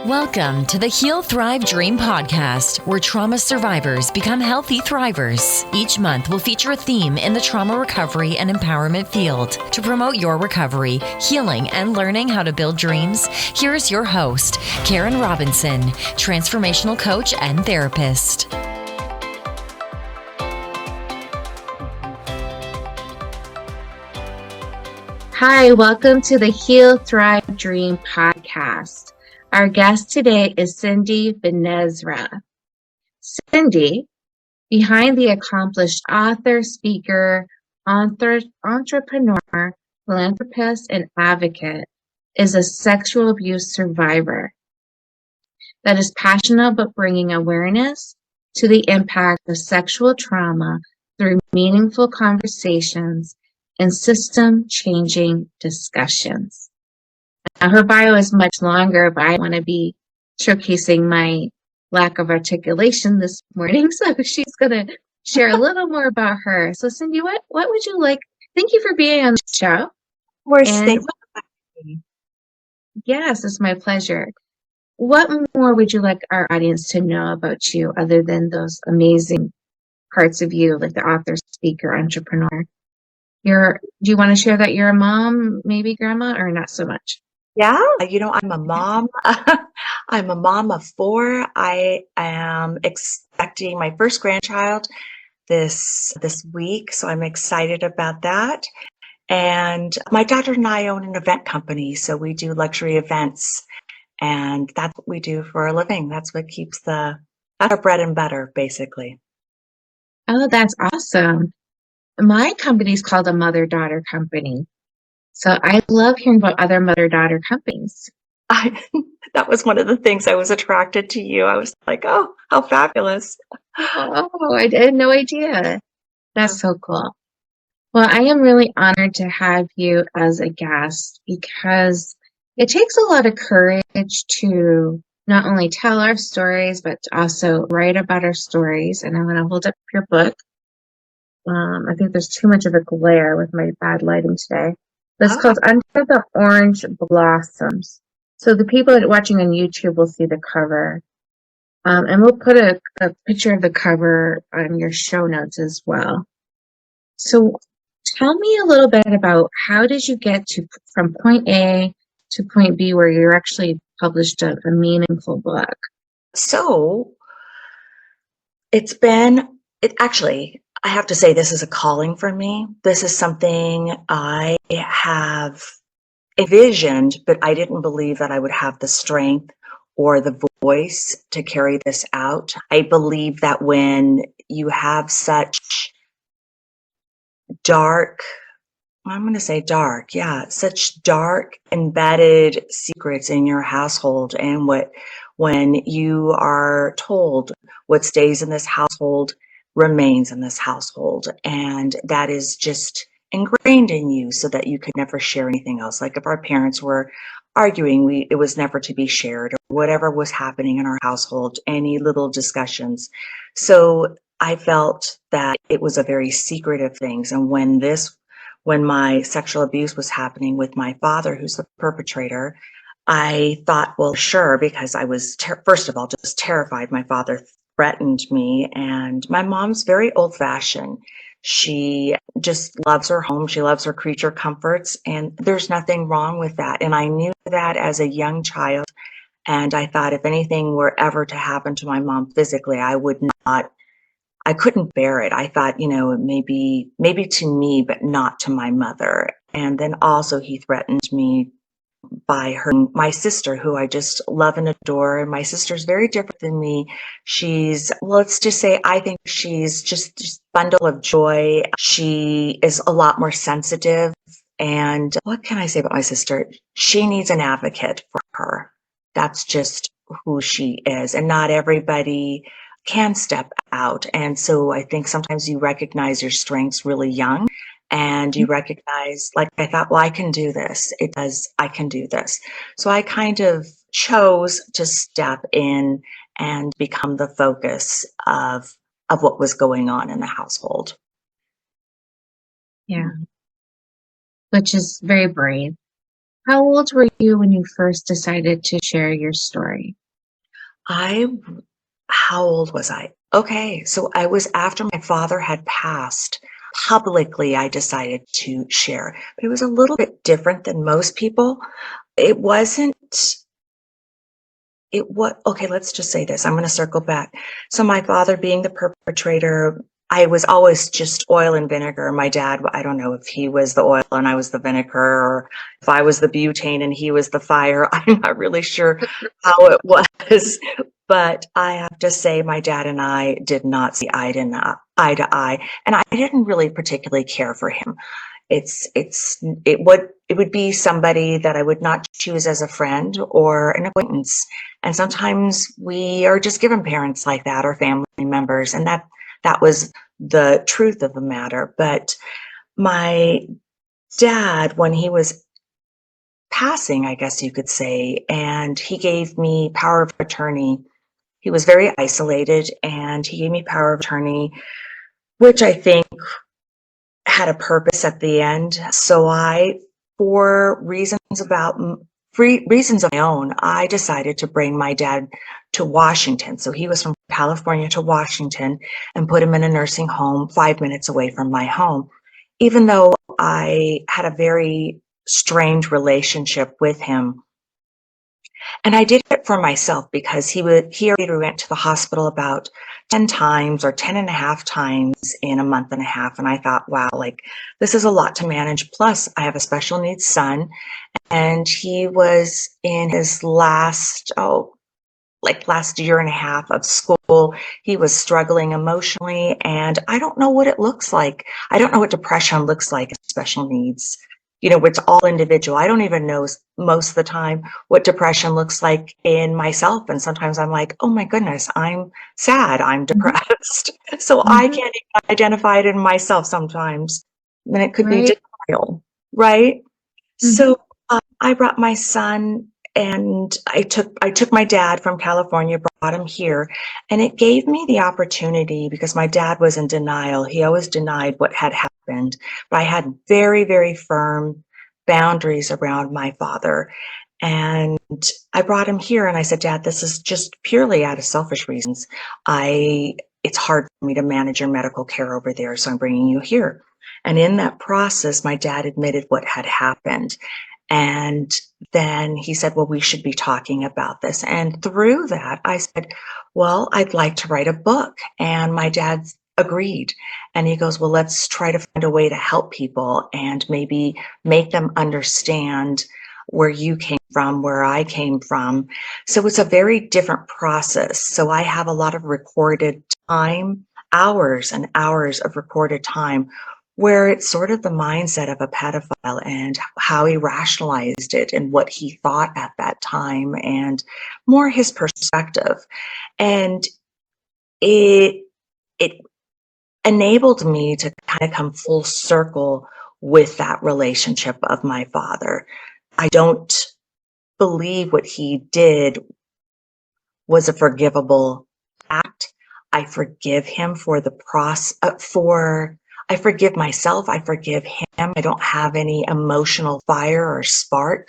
Welcome to the Heal, Thrive, Dream podcast, where trauma survivors become healthy thrivers. Each month, we'll feature a theme in the trauma recovery and empowerment field. To promote your recovery, healing, and learning how to build dreams, here's your host, Karen Robinson, transformational coach and therapist. Hi, welcome to the Heal, Thrive, Dream podcast. Our guest today is Cindy Benezra. Cindy, behind the accomplished author, speaker, entrepreneur, philanthropist, and advocate, is a sexual abuse survivor that is passionate about bringing awareness to the impact of sexual trauma through meaningful conversations and system-changing discussions. Now, her bio is much longer, but I want to be showcasing my lack of articulation this morning, so she's going to share a little more about her. So, Cindy, what would you like? Thank you for being on the show. Of course, thank you. Yes, it's my pleasure. What more would you like our audience to know about you other than those amazing parts of you, like the author, speaker, entrepreneur? Do you want to share that you're a mom, maybe grandma, or not so much? Yeah, I'm a mom. I'm a mom of 4. I am expecting my first grandchild this week, so I'm excited about that. And my daughter and I own an event company, so we do luxury events, and that's what we do for a living. That's what keeps that's our bread and butter, basically. Oh, that's awesome. My company is called a mother-daughter company. So I love hearing about other mother-daughter companies. That was one of the things I was attracted to you. I was like, oh, how fabulous. Oh, I had no idea. That's so cool. Well, I am really honored to have you as a guest because it takes a lot of courage to not only tell our stories, but to also write about our stories. And I'm going to hold up your book. I think there's too much of a glare with my bad lighting today. It's called Under the Orange Blossoms. So the people watching on YouTube will see the cover. And we'll put a picture of the cover on your show notes as well. So tell me a little bit about how did you get from point A to point B where you actually published a meaningful book? So actually, I have to say this is a calling for me. This is something I have envisioned, but I didn't believe that I would have the strength or the voice to carry this out. I believe that when you have such such dark embedded secrets in your household, and when you are told what stays in this household remains in this household, and that is just ingrained in you so that you could never share anything else. Like if our parents were arguing, it was never to be shared, or whatever was happening in our household, any little discussions. So I felt that it was a very secretive thing. And when my sexual abuse was happening with my father, who's the perpetrator, I thought, well, sure, because I was, first of all, just terrified. My father threatened me, and my mom's very old-fashioned. She just loves her home. She loves her creature comforts, and there's nothing wrong with that. And I knew that as a young child, and I thought if anything were ever to happen to my mom physically, I couldn't bear it. I thought, maybe to me, but not to my mother. And then also he threatened me by my sister, who I just love and adore. And my sister's very different than me. Let's just say, I think she's just a bundle of joy. She is a lot more sensitive. And what can I say about my sister? She needs an advocate for her. That's just who she is. And not everybody can step out. And so I think sometimes you recognize your strengths really young, and you recognize, like, I thought, well, I can do this. I can do this. So I kind of chose to step in and become the focus of what was going on in the household. Yeah. Which is very brave. How old were you when you first decided to share your story? How old was I? Okay, so I was after my father had passed. Publicly, I decided to share, but it was a little bit different than most people. It wasn't, okay, let's just say this. I'm going to circle back. So my father being the perpetrator, I was always just oil and vinegar. My dad, I don't know if he was the oil and I was the vinegar, or if I was the butane and he was the fire. I'm not really sure how it was, but I have to say my dad and I did not see eye to eye, and I didn't really particularly care for him. It would be somebody that I would not choose as a friend or an acquaintance. And sometimes we are just given parents like that or family members, and that was the truth of the matter. But my dad, when he was passing, I guess you could say, and he gave me power of attorney. He was very isolated, and he gave me power of attorney, which I think had a purpose at the end. So for reasons of my own, I decided to bring my dad to Washington. So he was from California to Washington, and put him in a nursing home 5 minutes away from my home. Even though I had a very strange relationship with him, and I did it for myself because he already went to the hospital about 10 times or 10 and a half times in a month and a half. And I thought, wow, like this is a lot to manage. Plus I have a special needs son, and he was in his last year and a half of school. He was struggling emotionally, and I don't know what it looks like. I don't know what depression looks like in special needs. It's all individual. I don't even know most of the time what depression looks like in myself. And sometimes I'm like, oh my goodness, I'm sad, I'm depressed. So I Mhm. can't even identify it in myself sometimes. Then it could be Right. denial, right? Mhm. So I brought my son, and I took my dad from California, brought him here, and it gave me the opportunity because my dad was in denial. He always denied what had happened, but I had very, very firm boundaries around my father. And I brought him here, and I said, Dad, this is just purely out of selfish reasons. It's hard for me to manage your medical care over there, so I'm bringing you here. And in that process, my dad admitted what had happened. And then he said, well, we should be talking about this. And through that, I said, well, I'd like to write a book. And my dad agreed. And he goes, well, let's try to find a way to help people and maybe make them understand where you came from, where I came from. So it's a very different process. So I have a lot of recorded time, hours and hours of recorded time, where it's sort of the mindset of a pedophile and how he rationalized it and what he thought at that time, and more his perspective. And it it enabled me to kind of come full circle with that relationship of my father. I don't believe what he did was a forgivable act. I forgive him for the I forgive myself. I forgive him. I don't have any emotional fire or spark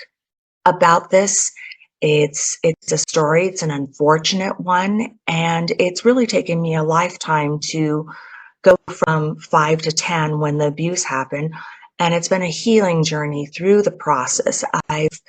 about this. It's a story. It's an unfortunate one, and it's really taken me a lifetime to go from 5 to 10 when the abuse happened, and it's been a healing journey through the process. I've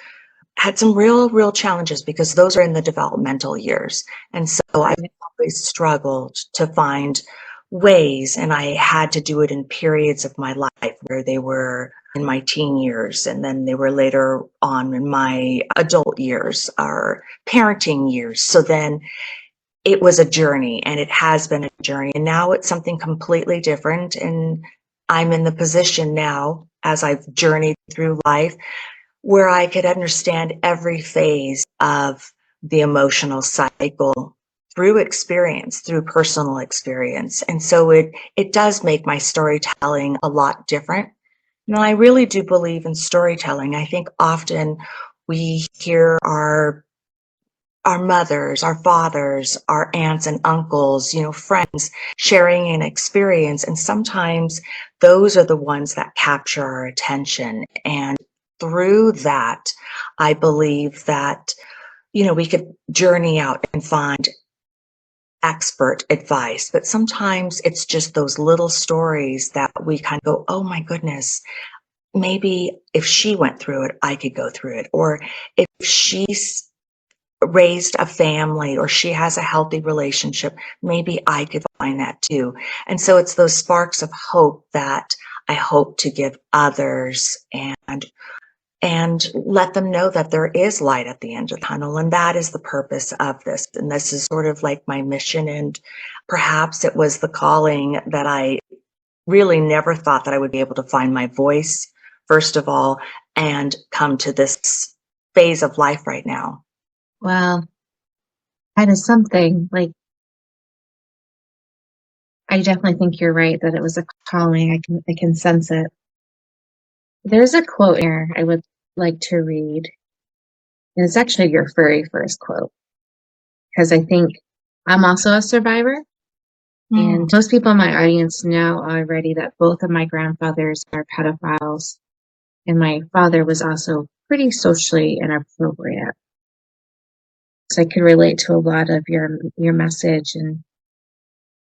had some real challenges because those are in the developmental years. And so I've Right. always struggled to find ways, and I had to do it in periods of my life where they were in my teen years, and then they were later on in my adult years or parenting years. So then it was a journey, and it has been a journey. And now it's something completely different. And I'm in the position now, as I've journeyed through life, where I could understand every phase of the emotional cycle through experience, through personal experience. And so it does make my storytelling a lot different. And I really do believe in storytelling. I think often we hear our mothers, our fathers, our aunts and uncles, friends sharing an experience. And sometimes those are the ones that capture our attention. And through that, I believe that, we could journey out and find expert advice, but sometimes it's just those little stories that we kind of go, oh my goodness, maybe if she went through it, I could go through it. Or if she's raised a family or she has a healthy relationship, maybe I could find that too. And so it's those sparks of hope that I hope to give others, and let them know that there is light at the end of the tunnel. And that is the purpose of this. And this is sort of like my mission. And perhaps it was the calling that I really never thought that I would be able to find my voice, first of all, and come to this phase of life right now. Well, that is something. Like, I definitely think you're right that it was a calling. I can sense it. There's a quote here I would like to read. And it's actually your very first quote, because I think I'm also a survivor. And most people in my audience know already that both of my grandfathers are pedophiles. And my father was also pretty socially inappropriate. So I could relate to a lot of your message,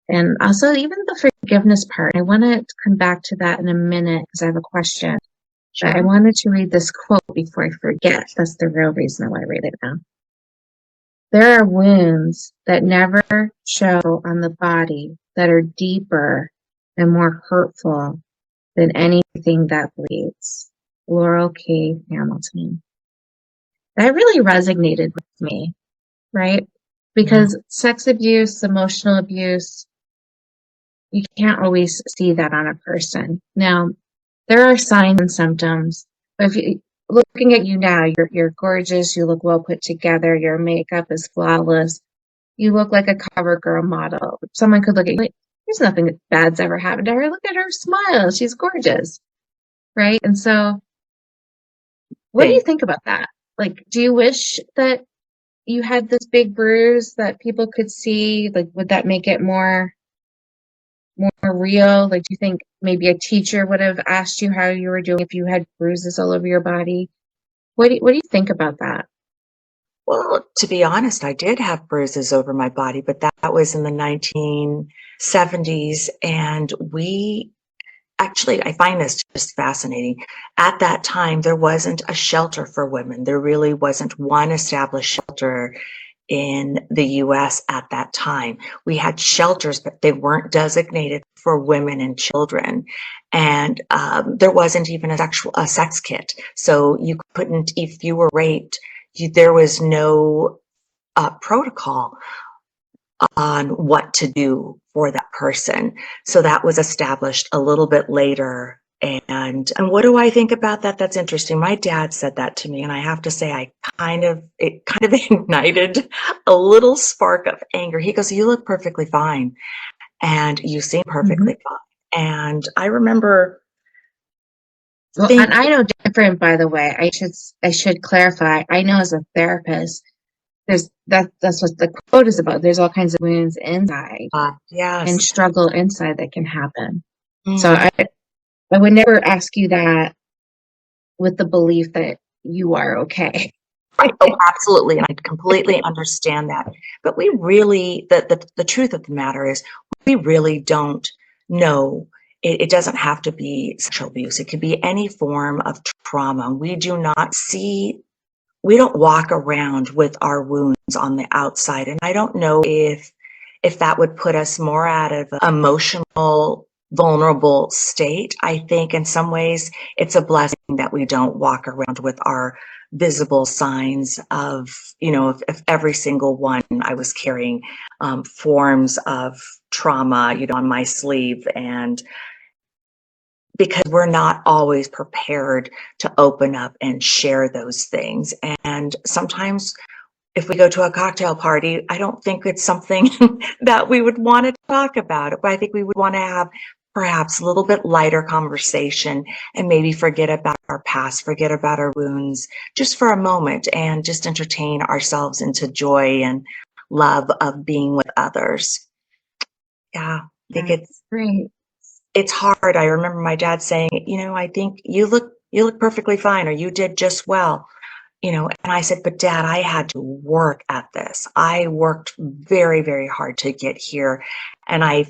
and also even the forgiveness part. I want to come back to that in a minute because I have a question. Sure. But I wanted to read this quote before I forget. That's the real reason I want to read it now. There are wounds that never show on the body that are deeper and more hurtful than anything that bleeds. Laurel K. Hamilton. That really resonated with me, right? Because sex abuse, emotional abuse, you can't always see that on a person. Now, there are signs and symptoms. But if you looking at you now, you're gorgeous, you look well put together, your makeup is flawless, you look like a cover girl model. Someone could look at you like, there's nothing bad's ever happened to her. Look at her smile, she's gorgeous. Right? And so what do you think about that? Like, do you wish that you had this big bruise that people could see? Like, would that make it more real? Like, do you think maybe a teacher would have asked you how you were doing if you had bruises all over your body? What do you think about that? Well, to be honest, I did have bruises over my body, but that was in the 1970s. And I find this just fascinating. At that time, there wasn't a shelter for women. There really wasn't one established shelter in the US at that time. We had shelters, but they weren't designated for women and children. And there wasn't even a sex kit. So you couldn't, if you were raped, there was no protocol on what to do for that person. So that was established a little bit later. And what do I think about that? That's interesting. My dad said that to me, and I have to say, it kind of ignited a little spark of anger. He goes, "You look perfectly fine, and you seem perfectly fine." And I remember. Well, and I know different, by the way. I should clarify. I know as a therapist, that's what the quote is about. There's all kinds of wounds inside Yes. and struggle inside that can happen. So I would never ask you that with the belief that you are okay. Right. Oh, absolutely. And I completely understand that. But we really, the truth of the matter is, we really don't know. It doesn't have to be sexual abuse. It could be any form of trauma. We don't walk around with our wounds on the outside. And I don't know if that would put us more out of an emotional, vulnerable state. I think in some ways it's a blessing that we don't walk around with our visible signs of, if every single one I was carrying forms of trauma, on my sleeve. And because we're not always prepared to open up and share those things. And sometimes if we go to a cocktail party, I don't think it's something that we would want to talk about, but I think we would want to have perhaps a little bit lighter conversation and maybe forget about our past, forget about our wounds just for a moment, and just entertain ourselves into joy and love of being with others. Yeah, I think That's great. it's hard. I remember my dad saying, I think you look You look perfectly fine, or you did just well. And I said, but Dad, I had to work at this. I worked very, very hard to get here. And I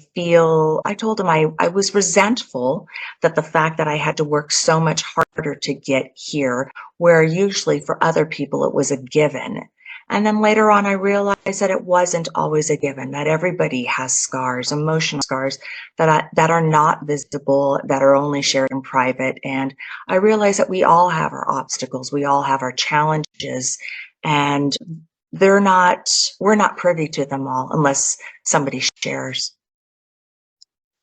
told him I was resentful that the fact that I had to work so much harder to get here, where usually for other people it was a given. And then later on, I realized that it wasn't always a given, that everybody has scars, emotional scars that are not visible, that are only shared in private. And I realize that we all have our obstacles, we all have our challenges, and we're not privy to them all unless somebody shares.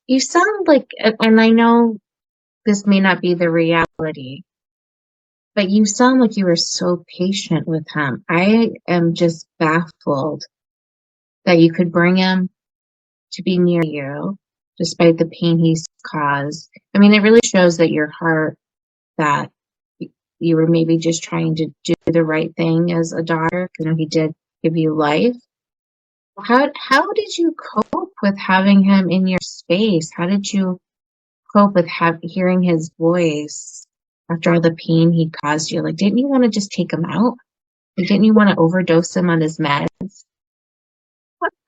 You sound like, and I know this may not be the reality, but you sound like you were so patient with him. I am just baffled that you could bring him to be near you despite the pain he's caused. I mean, it really shows that your heart, that you were maybe just trying to do the right thing as a daughter. He did give you life. How did you cope with having him in your space? How did you cope with hearing his voice after all the pain he caused you? Like, didn't you want to just take him out? Like, didn't you want to overdose him on his meds?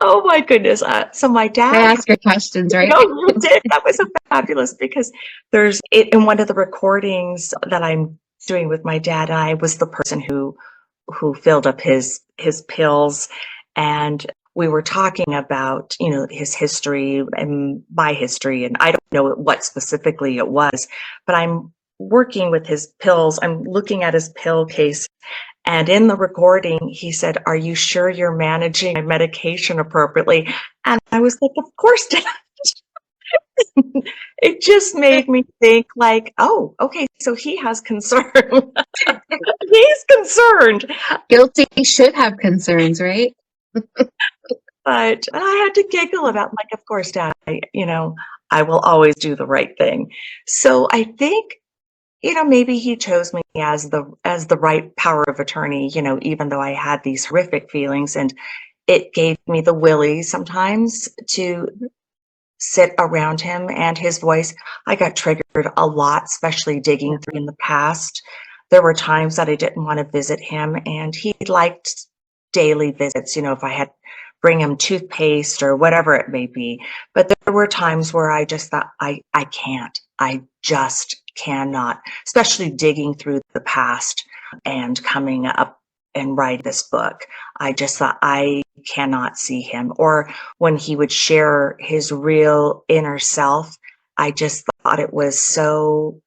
Oh my goodness. So my dad. I ask your questions, right? No, you did. That was so fabulous, because there's it in one of the recordings that I'm doing with my dad. I was the person who filled up his pills, and we were talking about his history and my history, and I don't know what specifically it was, but I'm working with his pills. I'm looking at his pill case. And in the recording, he said, "Are you sure you're managing my medication appropriately?" And I was like, "Of course, Dad." It just made me think, like, oh, okay, so he has concern. He's concerned. Guilty should have concerns, right? But I had to giggle about, like, of course, Dad, I will always do the right thing. So I think, maybe he chose me as the right power of attorney, even though I had these horrific feelings, and it gave me the willies sometimes to sit around him and his voice. I got triggered a lot, especially digging through in the past. There were times that I didn't want to visit him, and he liked daily visits, if I had bring him toothpaste or whatever it may be. But there were times where I just thought, I can't. I just cannot, especially digging through the past and coming up and write this book. I just thought, I cannot see him. Or when he would share his real inner self, I just thought it was so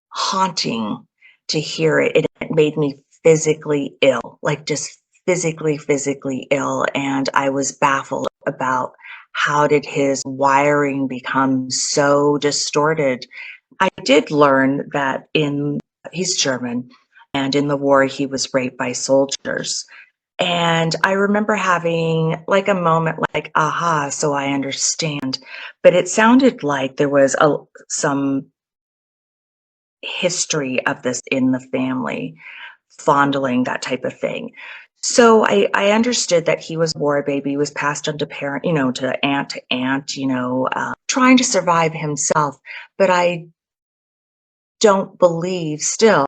haunting to hear it. It made me physically ill, like just physically ill. And I was baffled about how did his wiring become so distorted. I did learn that he's German, and in the war he was raped by soldiers. And I remember having like a moment like, aha, so I understand. But it sounded like there was some history of this in the family, fondling, that type of thing. So I understood that he was a war baby, he was passed on to parent, to aunt, trying to survive himself. But I don't believe still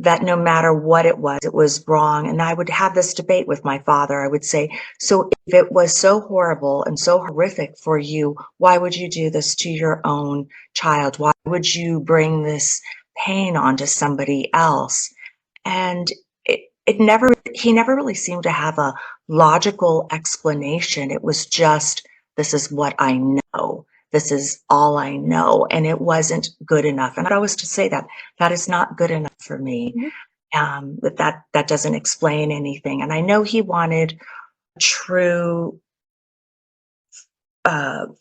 that no matter what it was wrong. And I would have this debate with my father. I would say, so if it was so horrible and so horrific for you, why would you do this to your own child? Why would you bring this pain onto somebody else? And he never really seemed to have a logical explanation. It was just, this is what I know. This is all I know. And it wasn't good enough. And I always to say that is not good enough for me. That doesn't explain anything. And I know he wanted true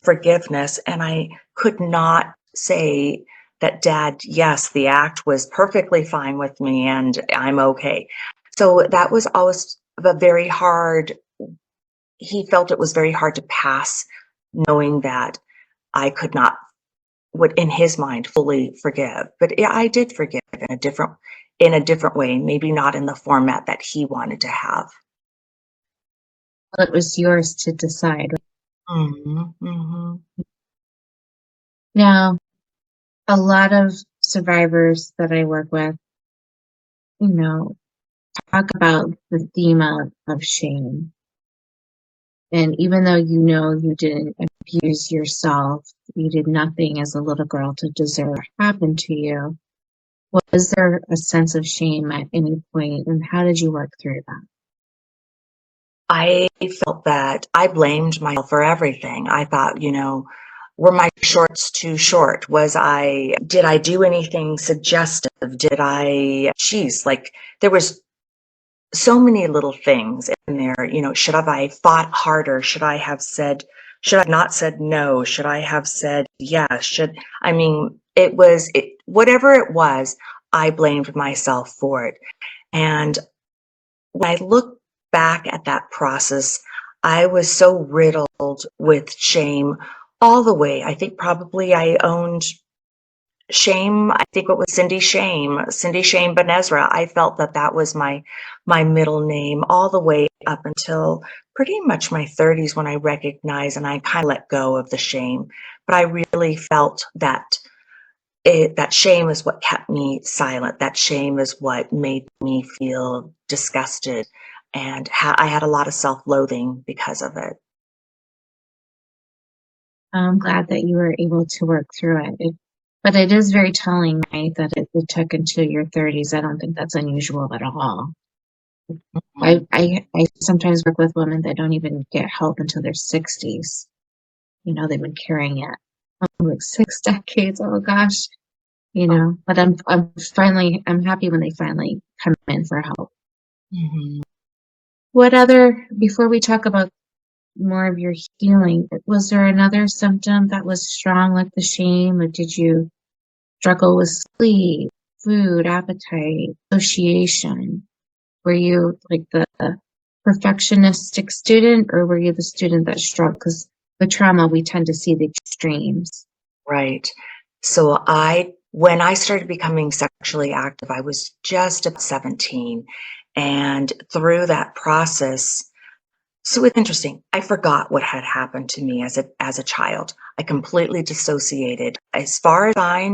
forgiveness. And I could not say that, Dad, yes, the act was perfectly fine with me and I'm okay. So that was always he felt it was very hard to pass, knowing that I could not, would in his mind, fully forgive. But yeah, I did forgive in a different way, maybe not in the format that he wanted to have. Well, it was yours to decide. Mm-hmm, mm-hmm. Now, a lot of survivors that I work with, you know, talk about the theme of shame. And even though you know you didn't abuse yourself, you did nothing as a little girl to deserve what happened to you, was there a sense of shame at any point, and how did you work through that? I felt that I blamed myself for everything. I thought, were my shorts too short? Did I do anything suggestive? There was so many little things in there, should have I fought harder? Should I not said no? Should I have said yes? Whatever it was, I blamed myself for it. And when I look back at that process, I was so riddled with shame all the way. I think probably I owned shame. I think it was Cindy Shame Benezra. I felt that was my middle name all the way up until pretty much my 30s, when I recognized and I kind of let go of the shame. But I really felt that that shame is what kept me silent. That shame is what made me feel disgusted. And I had a lot of self-loathing because of it. I'm glad that you were able to work through it. But it is very telling, right, that it took until your 30s. I don't think that's unusual at all. Mm-hmm. I sometimes work with women that don't even get help until their 60s. They've been carrying it like 6 decades. Oh gosh. But I'm happy when they finally come in for help. Mm-hmm. Before we talk about more of your healing, was there another symptom that was strong like the shame, or did you struggle with sleep, food, appetite, association? Were you like the perfectionistic student, or were you the student that struggled? Because with trauma, we tend to see the extremes. Right. So when I started becoming sexually active, I was just about 17. And through that process, so it's interesting. I forgot what had happened to me as a child. I completely dissociated. As far as I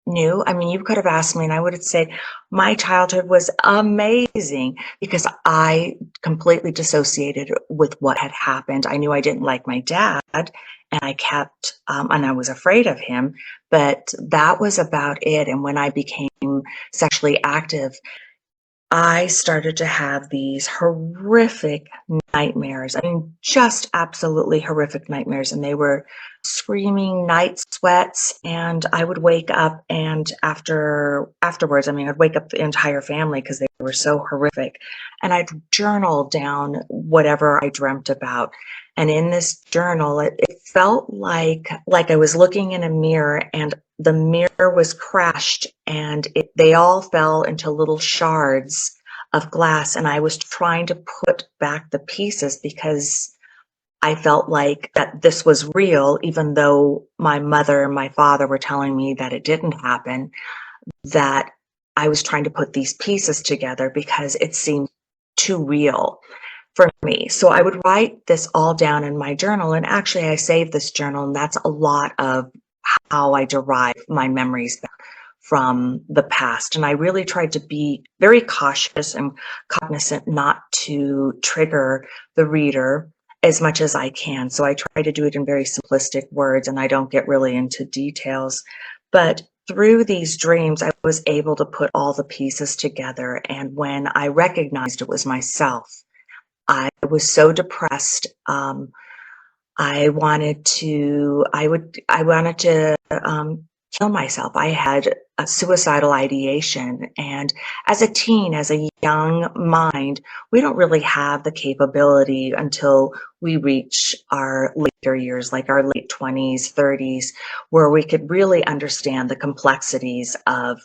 knew, you could have asked me and I would have said my childhood was amazing, because I completely dissociated with what had happened. I knew I didn't like my dad, and I kept, and I was afraid of him, but that was about it. And when I became sexually active, I started to have these horrific nightmares. Just absolutely horrific nightmares. And they were screaming night sweats. And I would wake up, and afterwards, I'd wake up the entire family because they were so horrific. And I'd journal down whatever I dreamt about. And in this journal, it felt like I was looking in a mirror, and the mirror was crashed, and they all fell into little shards of glass. And I was trying to put back the pieces because I felt like that this was real, even though my mother and my father were telling me that it didn't happen, that I was trying to put these pieces together because it seemed too real for me. So I would write this all down in my journal. And actually, I saved this journal, and that's a lot of how I derive my memories back from the past. And I really tried to be very cautious and cognizant not to trigger the reader as much as I can. So I try to do it in very simplistic words, and I don't get really into details. But through these dreams, I was able to put all the pieces together. And when I recognized it was myself, I was so depressed. I wanted to kill myself. I had a suicidal ideation. And as a teen, as a young mind, we don't really have the capability until we reach our later years, like our late 20s, 30s, where we could really understand the complexities of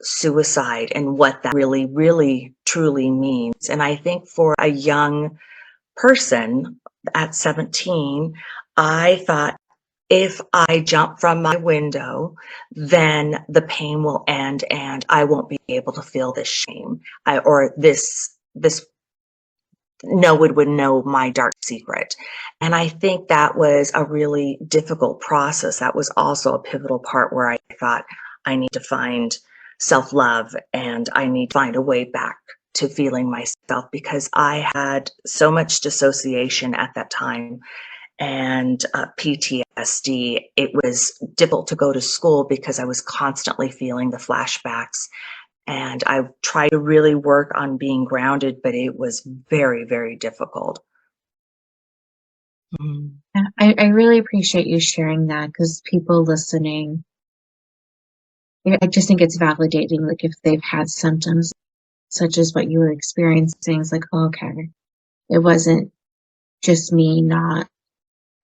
suicide and what that really, really, truly means. And I think for a young person at 17, I thought, if I jump from my window, then the pain will end and I won't be able to feel this shame or this no one would know my dark secret. And I think that was a really difficult process. That was also a pivotal part where I thought I need to find self-love and I need to find a way back to feeling myself, because I had so much dissociation at that time and PTSD. It was difficult to go to school because I was constantly feeling the flashbacks. And I tried to really work on being grounded, but it was very, very difficult. Mm. I really appreciate you sharing that, because people listening, I just think it's validating. Like if they've had symptoms such as what you were experiencing, it's like, oh, okay, it wasn't just me not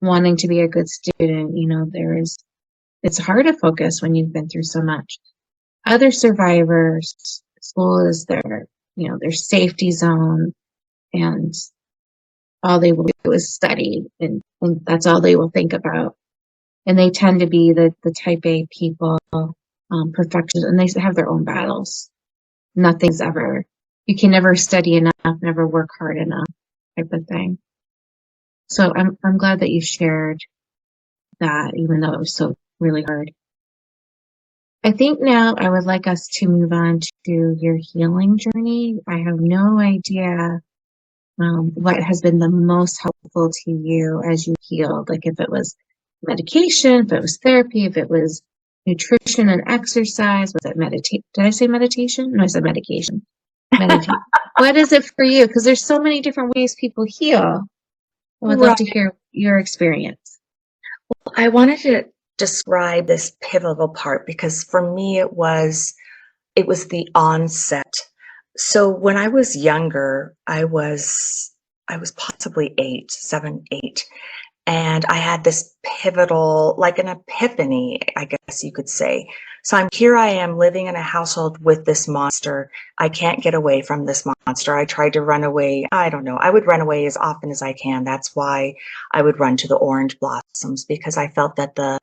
wanting to be a good student. It's hard to focus when you've been through so much. Other survivors, school is their safety zone, and all they will do is study, and that's all they will think about. And they tend to be the type A people, perfectionists, and they have their own battles. You can never study enough, never work hard enough, type of thing. So I'm glad that you shared that, even though it was so really hard. I think now I would like us to move on to your healing journey. I have no idea what has been the most helpful to you as you healed. Like if it was medication, if it was therapy, if it was nutrition and exercise, was it meditate? Did I say meditation? No, I said medication. Meditate. What is it for you? Because there's so many different ways people heal. I would love to hear your experience. I wanted to describe this pivotal part because for me it was the onset. So when I was younger, I was possibly 7, 8. And I had this pivotal, like an epiphany, I guess you could say. So I am living in a household with this monster. I can't get away from this monster. I tried to run away. I don't know. I would run away as often as I can. That's why I would run to the orange blossoms, because I felt that the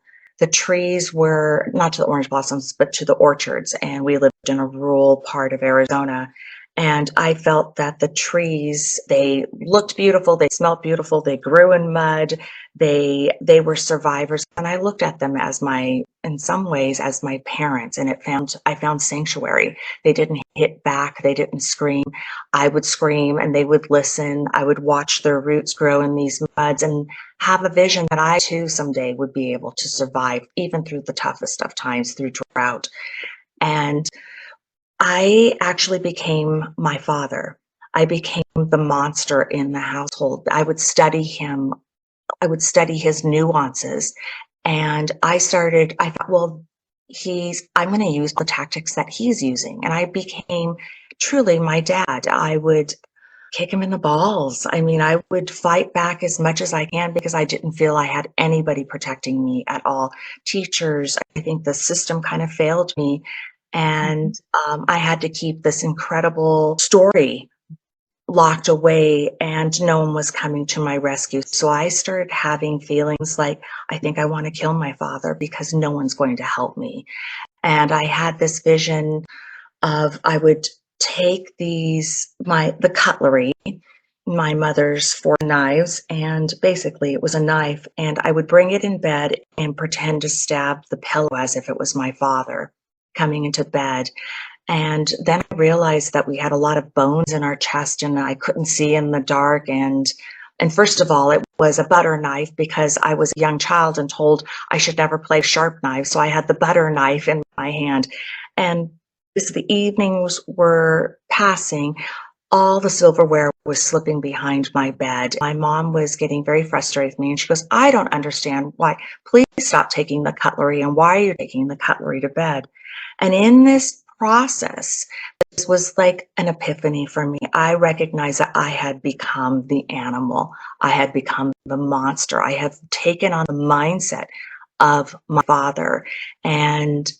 trees were not to the orange blossoms, but to the orchards. And we lived in a rural part of Arizona. And I felt that the trees, they looked beautiful, they smelled beautiful, they grew in mud, they were survivors. And I looked at them as in some ways, as my parents, and I found sanctuary. They didn't hit back, they didn't scream. I would scream and they would listen. I would watch their roots grow in these muds and have a vision that I too someday would be able to survive, even through the toughest of times, through drought. And I actually became my father. I became the monster in the household. I would study him. I would study his nuances. And I thought, well, I'm going to use the tactics that he's using. And I became truly my dad. I would kick him in the balls. I mean, I would fight back as much as I can because I didn't feel I had anybody protecting me at all. Teachers, I think the system kind of failed me. And I had to keep this incredible story locked away, and no one was coming to my rescue. So I started having feelings like, I think I want to kill my father because no one's going to help me. And I had this vision of, I would take the cutlery, my mother's 4 knives, and basically it was a knife, and I would bring it in bed and pretend to stab the pillow as if it was my father coming into bed. And then I realized that we had a lot of bones in our chest and I couldn't see in the dark. And first of all, it was a butter knife because I was a young child and told I should never play sharp knives. So I had the butter knife in my hand. And as the evenings were passing, all the silverware was slipping behind my bed. My mom was getting very frustrated with me and she goes, I don't understand why. Please stop taking the cutlery, and why are you taking the cutlery to bed? And in this process, this was like an epiphany for me. I recognized that I had become the animal. I had become the monster. I have taken on the mindset of my father. And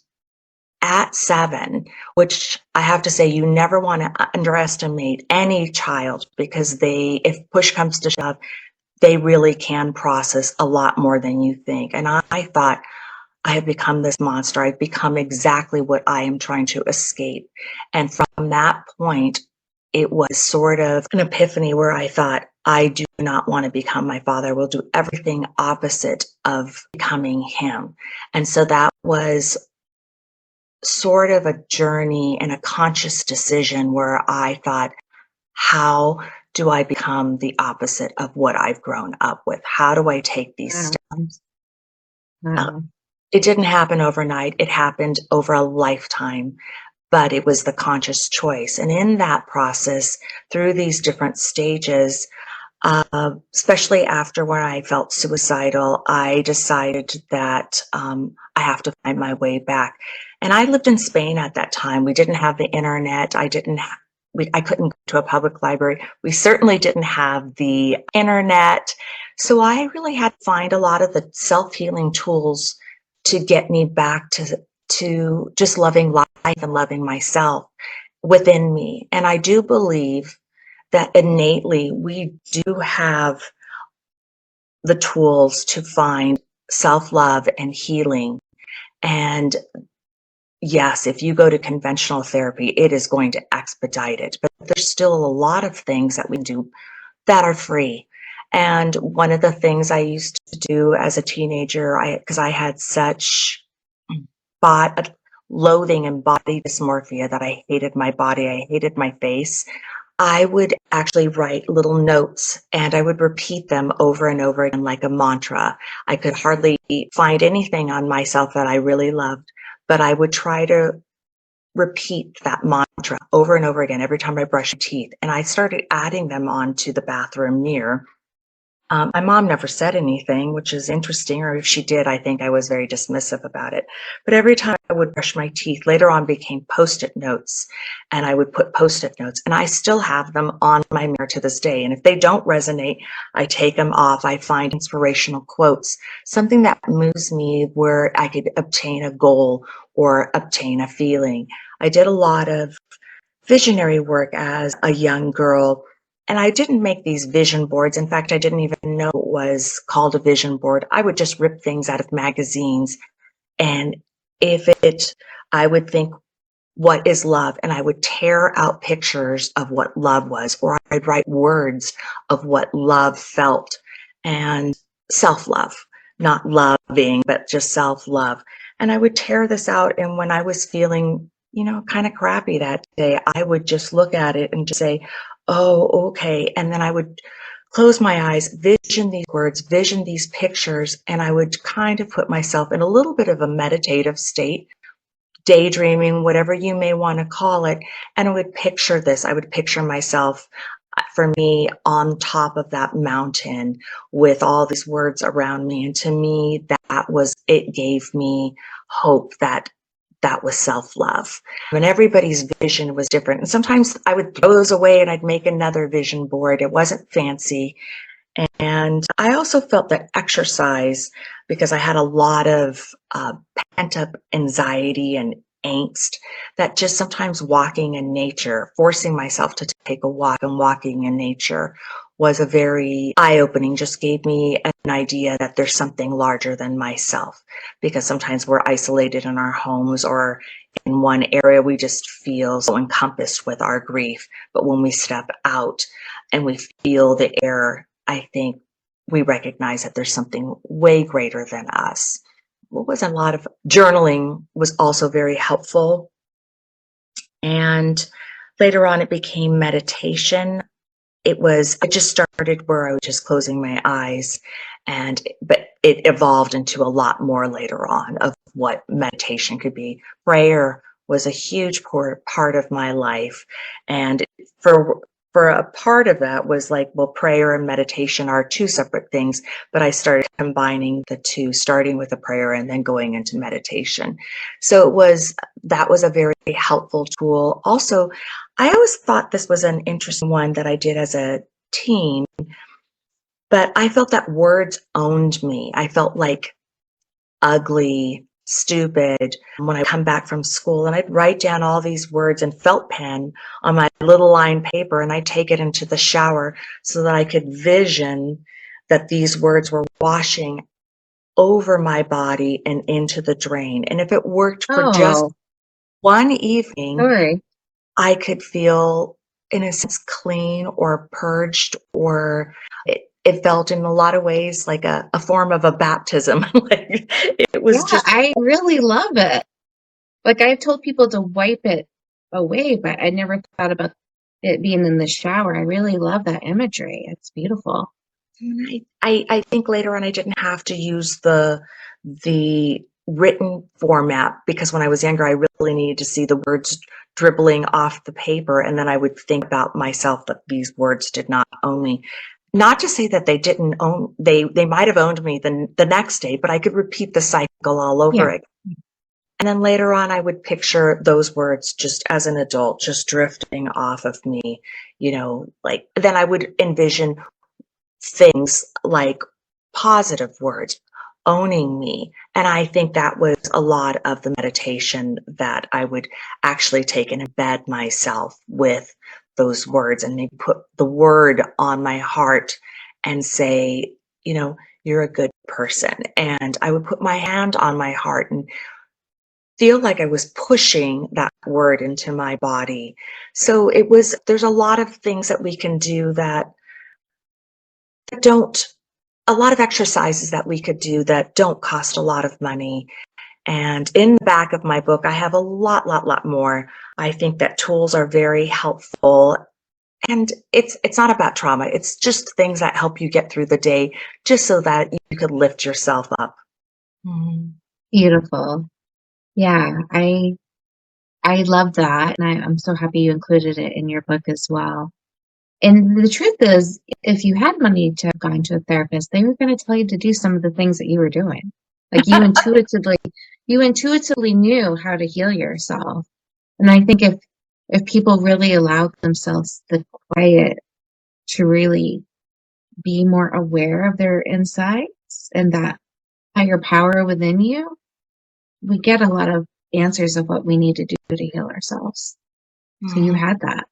at 7, which I have to say, you never want to underestimate any child, because if push comes to shove, they really can process a lot more than you think. And I thought, I have become this monster. I've become exactly what I am trying to escape. And from that point, it was sort of an epiphany where I thought, I do not want to become my father. I will do everything opposite of becoming him. And so that was sort of a journey and a conscious decision where I thought, how do I become the opposite of what I've grown up with? How do I take these Wow. steps? Wow. It didn't happen overnight. It happened over a lifetime, but it was the conscious choice. And in that process, through these different stages, especially after when I felt suicidal, I decided that I have to find my way back. And I lived in Spain at that time. We didn't have the internet. I couldn't go to a public library. We certainly didn't have the internet. So I really had to find a lot of the self-healing tools to get me back to just loving life and loving myself within me. And I do believe that innately we do have the tools to find self-love and healing. And yes, if you go to conventional therapy, it is going to expedite it, but there's still a lot of things that we do that are free. And one of the things I used to do as a teenager, because I had such loathing and body dysmorphia that I hated my body, I hated my face, I would actually write little notes and I would repeat them over and over again like a mantra. I could hardly find anything on myself that I really loved, but I would try to repeat that mantra over and over again every time I brush my teeth. And I started adding them onto the bathroom mirror. My mom never said anything, which is interesting, or if she did, I think I was very dismissive about it. But every time I would brush my teeth, later on became Post-it notes, and I would put Post-it notes, and I still have them on my mirror to this day. And if they don't resonate, I take them off. I find inspirational quotes, something that moves me where I could obtain a goal or obtain a feeling. I did a lot of visionary work as a young girl. And I didn't make these vision boards. In fact, I didn't even know it was called a vision board. I would just rip things out of magazines. And I would think, what is love? And I would tear out pictures of what love was, or I'd write words of what love felt and self-love, not loving, but just self-love. And I would tear this out. And when I was feeling, kind of crappy that day, I would just look at it and just say, oh, okay. And then I would close my eyes, vision these words, vision these pictures, and I would kind of put myself in a little bit of a meditative state, daydreaming, whatever you may want to call it. And I would picture this. I would picture myself, for me, on top of that mountain with all these words around me. And to me, it gave me hope that was self-love. And everybody's vision was different. And sometimes I would throw those away and I'd make another vision board. It wasn't fancy. And I also felt that exercise, because I had a lot of pent-up anxiety and angst, that just sometimes walking in nature, forcing myself to take a walk and walking in nature was a very eye-opening, just gave me an idea that there's something larger than myself, because sometimes we're isolated in our homes or in one area, we just feel so encompassed with our grief. But when we step out and we feel the air, I think we recognize that there's something way greater than us. What was a lot of journaling was also very helpful. And later on, it became meditation. I just started where I was just closing my eyes, but it evolved into a lot more later on of what meditation could be. Prayer was a huge part of my life. And for a part of that was like, well, prayer and meditation are two separate things, but I started combining the two, starting with a prayer and then going into meditation. So that was a very helpful tool. Also, I always thought this was an interesting one that I did as a teen, but I felt that words owned me. I felt like ugly, stupid when I come back from school, and I'd write down all these words in felt pen on my little line paper, and I'd take it into the shower so that I could vision that these words were washing over my body and into the drain. And if it worked for just one evening, Sorry. I could feel in a sense, clean or purged, or it felt in a lot of ways like a form of a baptism. Like it was Yeah, just, I really love it. Like I've told people to wipe it away, but I never thought about it being in the shower. I really love that imagery. It's beautiful. I think later on I didn't have to use the written format, because when I was younger, I really needed to see the words dribbling off the paper, and then I would think about myself that these words did not own me. Not to say that they didn't own, they might have owned me the next day, but I could repeat the cycle all over Yeah. again. And then later on, I would picture those words just as an adult, just drifting off of me, like then I would envision things like positive words owning me. And I think that was a lot of the meditation that I would actually take and embed myself with those words, and maybe put the word on my heart and say, you're a good person. And I would put my hand on my heart and feel like I was pushing that word into my body. So there's a lot of things that we can do that don't, a lot of exercises that we could do that don't cost a lot of money. And in the back of my book, I have a lot more. I think that tools are very helpful. And it's not about trauma. It's just things that help you get through the day, just so that you could lift yourself up. Mhm. Beautiful. Yeah, I love that, and I'm so happy you included it in your book as well. And the truth is, if you had money to have gone to a therapist, they were going to tell you to do some of the things that you were doing. Like you intuitively knew how to heal yourself. And I think if people really allowed themselves the quiet to really be more aware of their insights and that higher power within you, we get a lot of answers of what we need to do to heal ourselves. So you Mhm. had that.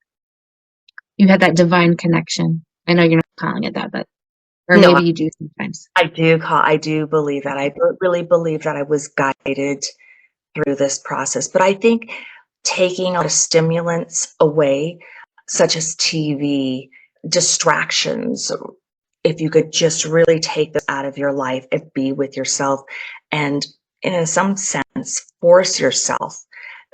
You had that divine connection. I know you're not calling it that, but or No, maybe you do sometimes. I do believe that. I really believe that I was guided through this process. But I think taking a lot of stimulants away, such as TV, distractions, if you could just really take this out of your life and be with yourself, and in some sense, force yourself.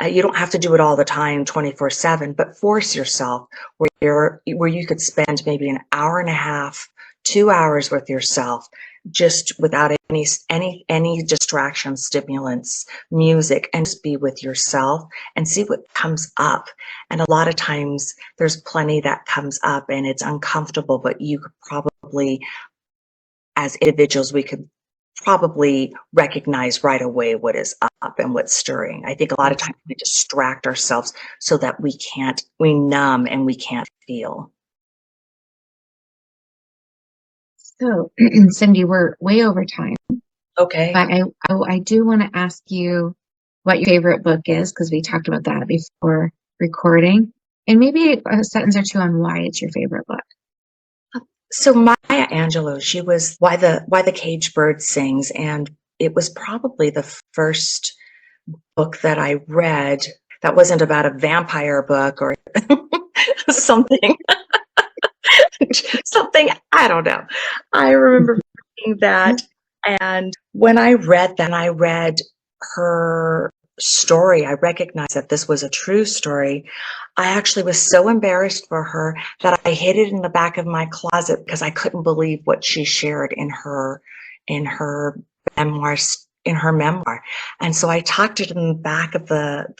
You don't have to do it all the time, 24/7, but force yourself where you could spend maybe an hour and a half, 2 hours with yourself, just without any distractions, stimulants, music, and just be with yourself and see what comes up. And a lot of times there's plenty that comes up and it's uncomfortable, but you could probably, as individuals, we could probably recognize right away what is up and what's stirring. I think a lot of times we distract ourselves so that we numb and we can't feel. So, Cindy, we're way over time, Okay. but I do want to ask you what your favorite book is, because we talked about that before recording, and maybe a sentence or two on why it's your favorite book. So Maya Angelou, she was Why the Caged Bird Sings, and it was probably the first book that I read that wasn't about a vampire book or something. Something, I don't know. I remember reading that, and when I read that, I read her story. I recognized that this was a true story. I actually was so embarrassed for her that I hid it in the back of my closet because I couldn't believe what she shared in her memoirs, in her memoir. And so I tucked it in the back of the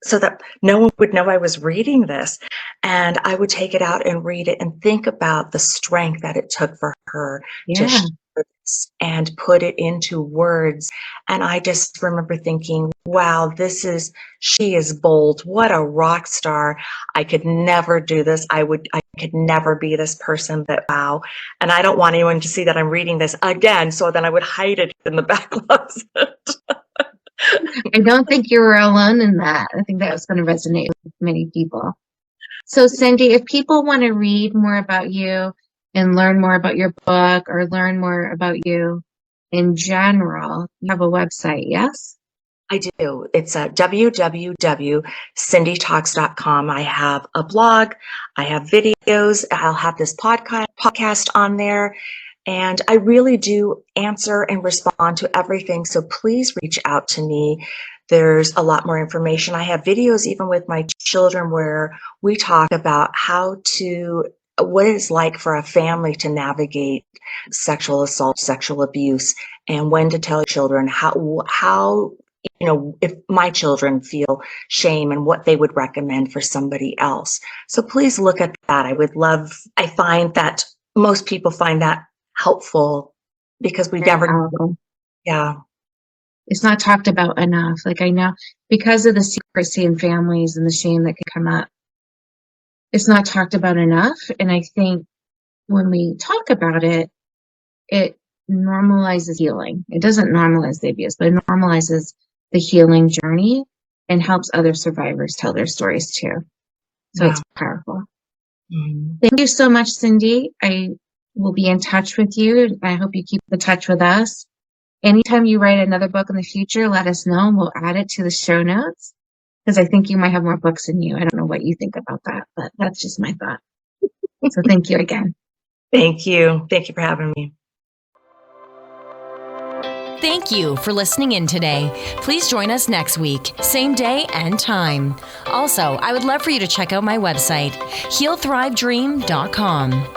so that no one would know I was reading this. And I would take it out and read it and think about the strength that it took for her to Yeah. share this and put it into words. And I just remember thinking, wow, she is bold. What a rock star. I could never do this. I could never be this person, but wow. And I don't want anyone to see that I'm reading this again. So then I would hide it in the back closet. I don't think you were alone in that. I think that was going to resonate with many people. So, Cindy, if people want to read more about you and learn more about your book or learn more about you in general, you have a website, yes? I do. It's www.cindytalks.com. I have a blog. I have videos. I'll have this podcast on there. And I really do answer and respond to everything. So please reach out to me. There's a lot more information. I have videos even with my children where we talk about what it's like for a family to navigate sexual assault, sexual abuse, and when to tell children how if my children feel shame and what they would recommend for somebody else. So please look at that. I find that most people find that helpful because we never, yeah. It's not talked about enough. Like I know because of the secrecy in families and the shame that can come up, it's not talked about enough. And I think when we talk about it, it normalizes healing. It doesn't normalize the abuse, but it normalizes the healing journey and helps other survivors tell their stories too. So It's powerful. Mm-hmm. Thank you so much, Cindy. I will be in touch with you. I hope you keep in touch with us. Anytime you write another book in the future, let us know and we'll add it to the show notes because I think you might have more books than you. I don't know what you think about that, but that's just my thought. So thank you again. Thank you. Thank you for having me. Thank you for listening in today. Please join us next week, same day and time. Also, I would love for you to check out my website, healthrivedream.com.